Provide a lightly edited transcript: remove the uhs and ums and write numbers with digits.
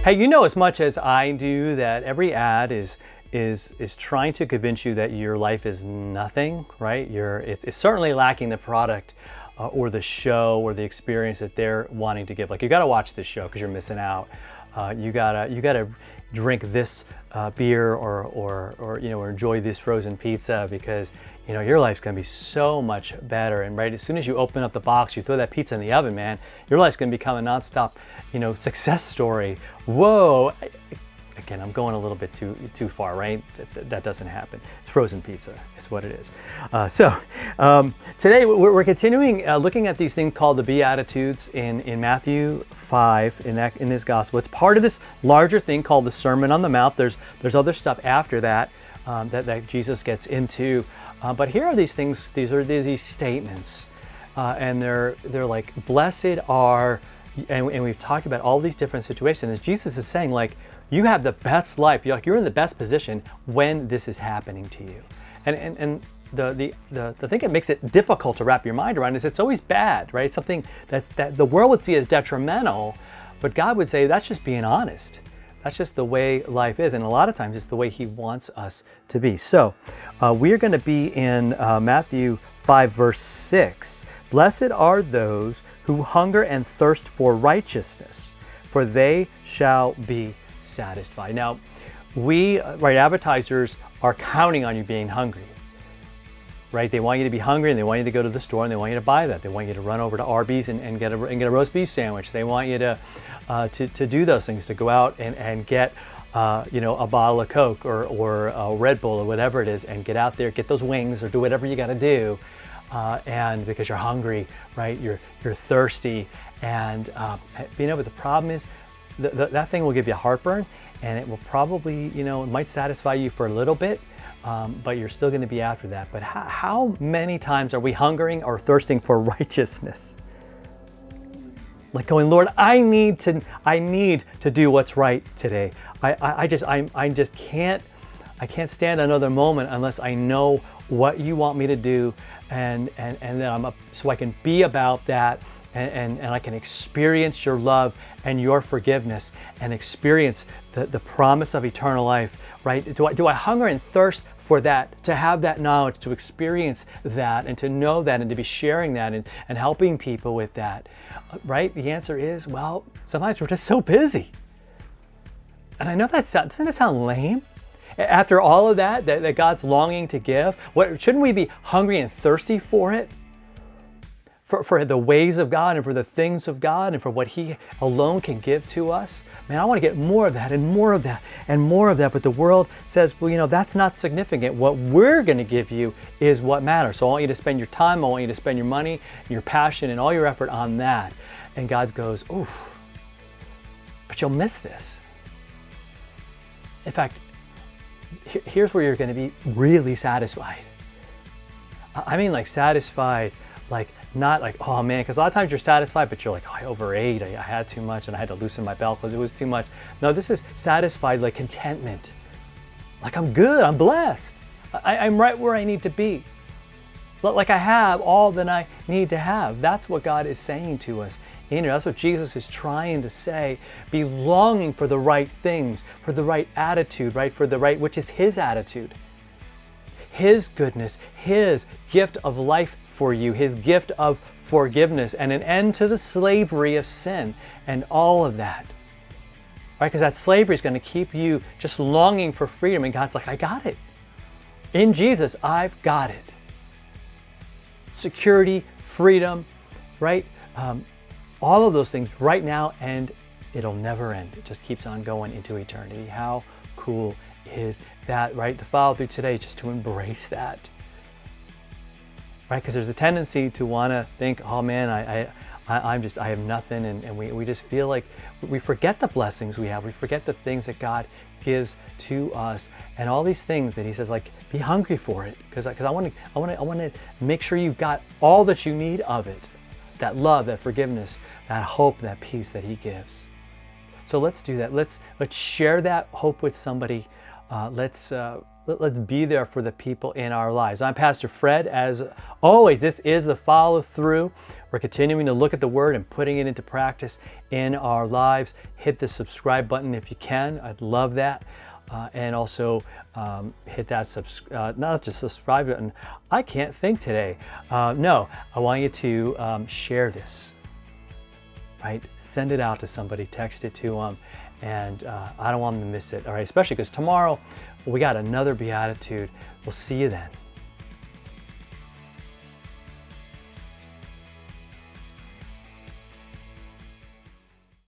Hey, you know as much as I do that every ad is trying to convince you that your life is nothing, right? It's certainly lacking the product or the show or the experience that they're wanting to give. Like, you got to watch this show because you're missing out. You gotta drink this beer or enjoy this frozen pizza because your life's gonna be so much better. And right as soon as you open up the box, you throw that pizza in the oven, man, your life's gonna become a nonstop success story. Whoa. Again, I'm going a little bit too far, right? That doesn't happen. It's frozen pizza, is what it is. Today we're continuing looking at these things called the Beatitudes in Matthew 5 in this gospel. It's part of this larger thing called the Sermon on the Mount. There's other stuff after that that Jesus gets into, but here are these things. These are these statements, and they're like, blessed are, and we've talked about all these different situations. And Jesus is saying, like, you have the best life. You're in the best position when this is happening to you. And the thing that makes it difficult to wrap your mind around is it's always bad, right? It's something that the world would see as detrimental, but God would say that's just being honest. That's just the way life is, and a lot of times it's the way He wants us to be. So we are going to be in Matthew 5 verse 6. Blessed are those who hunger and thirst for righteousness, for they shall be satisfied. Now, advertisers are counting on you being hungry, right? They want you to be hungry, and they want you to go to the store, and they want you to buy that. They want you to run over to Arby's and get a roast beef sandwich. They want you to do those things, to go out and get a bottle of Coke or a Red Bull or whatever it is, and get out there, get those wings, or do whatever you got to do, and because you're hungry, right? You're thirsty, and but the problem is, that thing will give you heartburn, and it will probably, it might satisfy you for a little bit, but you're still going to be after that. But how many times are we hungering or thirsting for righteousness? Like going, Lord, I need to do what's right today. I just can't stand another moment unless I know what you want me to do, and then so I can be about that. And I can experience your love and your forgiveness and experience the promise of eternal life, right? Do I hunger and thirst for that, to have that knowledge, to experience that, and to know that, and to be sharing that and helping people with that, right? The answer is, well, sometimes we're just so busy. And I know doesn't it sound lame? After all of that God's longing to give, shouldn't we be hungry and thirsty for it? For the ways of God and for the things of God and for what He alone can give to us. Man, I want to get more of that and more of that and more of that. But the world says, well, that's not significant. What we're going to give you is what matters. So I want you to spend your time, I want you to spend your money, your passion, and all your effort on that. And God goes, oof, but you'll miss this. In fact, here's where you're going to be really satisfied. I mean, like, satisfied, like, not like, oh man, because a lot of times you're satisfied, but you're like, oh, I overate, I had too much, and I had to loosen my belt because it was too much. No, this is satisfied, like contentment. Like, I'm good, I'm blessed. I'm right where I need to be. Like, I have all that I need to have. That's what God is saying to us in here. That's what Jesus is trying to say. Be longing for the right things, for the right attitude, right? For the right, which is His attitude. His goodness, His gift of life for you, His gift of forgiveness and an end to the slavery of sin and all of that, right? Because that slavery is going to keep you just longing for freedom, and God's like, I got it. In Jesus, I've got it. Security, freedom, right? All of those things right now, and it'll never end. It just keeps on going into eternity. How cool is that, right? The follow through today, just to embrace that. Right? Because there's a tendency to want to think, oh man, I have nothing, and we just feel like we forget the blessings we have. We forget the things that God gives to us, and all these things that He says, like, be hungry for it, because I want to make sure you've got all that you need of it, that love, that forgiveness, that hope, that peace that He gives. So let's do that. Let's share that hope with somebody. Let's Let's be there for the people in our lives. I'm Pastor Fred. As always, this is the follow through. We're continuing to look at the Word and putting it into practice in our lives. Hit the subscribe button if you can. I'd love that. And also hit that not just subscribe button. I can't think today. No, I want you to share this. Right? Send it out to somebody, text it to them, and I don't want them to miss it. All right, especially because tomorrow we got another Beatitude. We'll see you then.